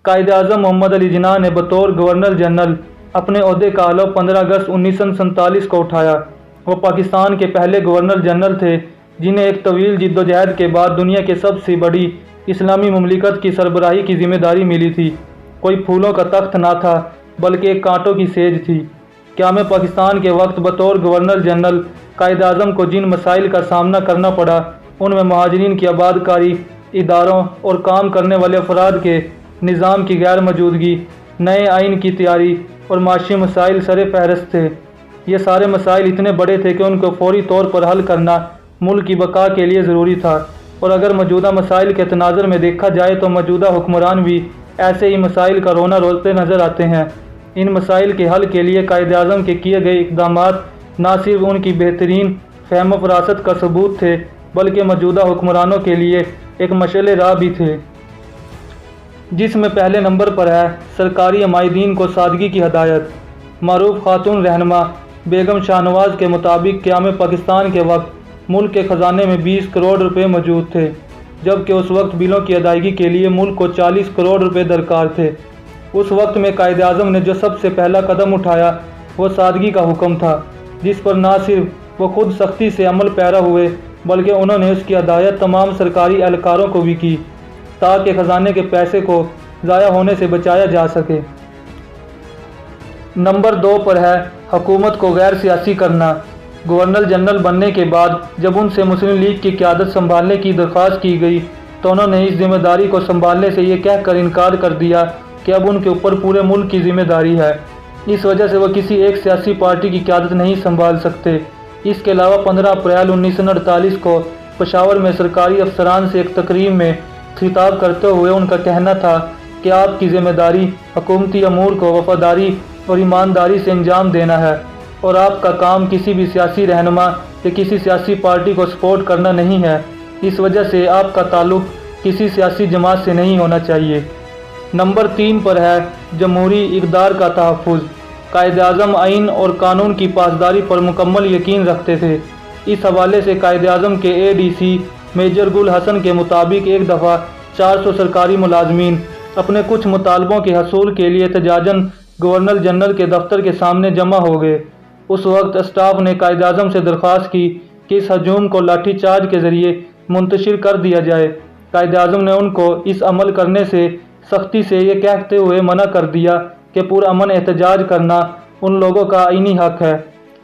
قائد اعظم محمد علی جناح نے بطور governor general اپنے عہدے کا حلف 15 اگست 1947 کو اٹھایا۔ وہ پاکستان کے پہلے گورنر جنرل تھے جنہیں ایک طویل جدوجہد کے بعد دنیا کے سب سے بڑی اسلامی مملکت کی سربراہی کی ذمہ داری ملی تھی۔ کوئی پھولوں کا تخت نہ تھا بلکہ ایک کانٹوں کی سیج تھی۔ قیام پاکستان کے وقت بطور گورنر جنرل قائد اعظم کو جن مسائل کا سامنا کرنا پڑا ان میں مہاجرین کی آباد کاری، اداروں اور کام کرنے والے افراد کے نظام کی غیر موجودگی، نئے آئین کی تیاری اور معاشی مسائل سر فہرست تھے۔ یہ سارے مسائل اتنے بڑے تھے کہ ان کو فوری طور پر حل کرنا ملک کی بقا کے لیے ضروری تھا، اور اگر موجودہ مسائل کے تناظر میں دیکھا جائے تو موجودہ حکمران بھی ایسے ہی مسائل کا رونا روتے نظر آتے ہیں۔ ان مسائل کے حل کے لیے قائد اعظم کے کیے گئے اقدامات نہ صرف ان کی بہترین فہم و فراست کا ثبوت تھے بلکہ موجودہ حکمرانوں کے لیے ایک مشعل راہ بھی تھے، جس میں پہلے نمبر پر ہے سرکاری عمائدین کو سادگی کی ہدایت۔ معروف خاتون رہنما بیگم شاہنواز کے مطابق قیام پاکستان کے وقت ملک کے خزانے میں 20 کروڑ روپے موجود تھے، جبکہ اس وقت بلوں کی ادائیگی کے لیے ملک کو 40 کروڑ روپے درکار تھے۔ اس وقت میں قائد اعظم نے جو سب سے پہلا قدم اٹھایا وہ سادگی کا حکم تھا، جس پر نہ صرف وہ خود سختی سے عمل پیرا ہوئے بلکہ انہوں نے اس کی ہدایت تمام سرکاری اہلکاروں کو بھی کی تاکہ خزانے کے پیسے کو ضائع ہونے سے بچایا جا سکے۔ نمبر 2 پر ہے حکومت کو غیر سیاسی کرنا۔ گورنر جنرل بننے کے بعد جب ان سے مسلم لیگ کی قیادت سنبھالنے کی درخواست کی گئی تو انہوں نے اس ذمہ داری کو سنبھالنے سے یہ کہہ کر انکار کر دیا کہ اب ان کے اوپر پورے ملک کی ذمہ داری ہے۔ اس وجہ سے وہ کسی ایک سیاسی پارٹی کی قیادت نہیں سنبھال سکتے۔ اس کے علاوہ 15 اپریل 1948 کو پشاور میں سرکاری افسران سے ایک تقریب میں خطاب کرتے ہوئے ان کا کہنا تھا کہ آپ کی ذمہ داری حکومتی امور کو وفاداری اور ایمانداری سے انجام دینا ہے، اور آپ کا کام کسی بھی سیاسی رہنما یا کسی سیاسی پارٹی کو سپورٹ کرنا نہیں ہے۔ اس وجہ سے آپ کا تعلق کسی سیاسی جماعت سے نہیں ہونا چاہیے۔ نمبر 3 پر ہے جمہوری اقدار کا تحفظ۔ قائد اعظم آئین اور قانون کی پاسداری پر مکمل یقین رکھتے تھے۔ اس حوالے سے قائد اعظم کے ADC میجر گل حسن کے مطابق ایک دفعہ 400 سرکاری ملازمین اپنے کچھ مطالبوں کے حصول کے لیے احتجاجاً گورنر جنرل کے دفتر کے سامنے جمع ہو گئے۔ اس وقت اسٹاف نے قائد اعظم سے درخواست کی کہ اس ہجوم کو لاٹھی چارج کے ذریعے منتشر کر دیا جائے۔ قائد اعظم نے ان کو اس عمل کرنے سے سختی سے یہ کہتے ہوئے منع کر دیا کہ پرامن احتجاج کرنا ان لوگوں کا آئینی حق ہے،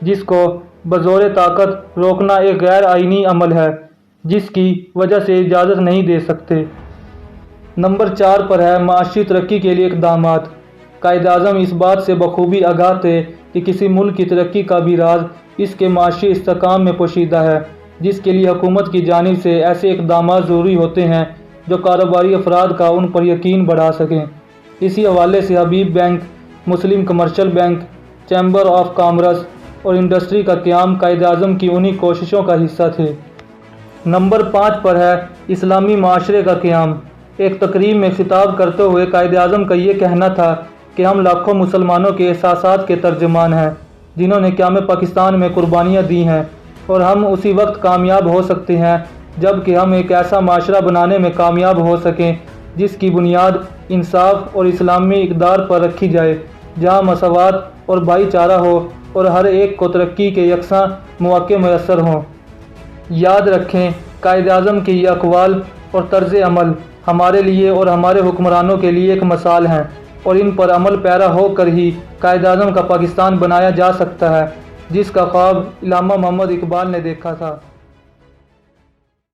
جس کو بزور طاقت روکنا ایک غیر آئینی عمل ہے جس کی وجہ سے اجازت نہیں دے سکتے۔ نمبر 4 پر ہے معاشی ترقی کے لیے اقدامات۔ قائد اعظم اس بات سے بخوبی آگاہ تھے کہ کسی ملک کی ترقی کا بھی راز اس کے معاشی استحکام میں پوشیدہ ہے، جس کے لیے حکومت کی جانب سے ایسے اقدامات ضروری ہوتے ہیں جو کاروباری افراد کا ان پر یقین بڑھا سکیں۔ اسی حوالے سے Habib bank, Muslim commercial bank, chamber of commerce اور انڈسٹری کا قیام قائد اعظم کی انہی کوششوں کا حصہ تھے۔ نمبر 5 پر ہے اسلامی معاشرے کا قیام۔ ایک تقریب میں خطاب کرتے ہوئے قائد اعظم کا یہ کہنا تھا کہ ہم لاکھوں مسلمانوں کے احساسات کے ترجمان ہیں جنہوں نے قیام پاکستان میں قربانیاں دی ہیں، اور ہم اسی وقت کامیاب ہو سکتے ہیں جب کہ ہم ایک ایسا معاشرہ بنانے میں کامیاب ہو سکیں جس کی بنیاد انصاف اور اسلامی اقدار پر رکھی جائے، جہاں مساوات اور بھائی چارہ ہو اور ہر ایک کو ترقی کے یکساں مواقع میسر ہوں۔ یاد رکھیں، قائد اعظم کے یہ اقوال اور طرز عمل ہمارے لیے اور ہمارے حکمرانوں کے لیے ایک مثال ہیں، اور ان پر عمل پیرا ہو کر ہی قائد اعظم کا پاکستان بنایا جا سکتا ہے، جس کا خواب علامہ محمد اقبال نے دیکھا تھا۔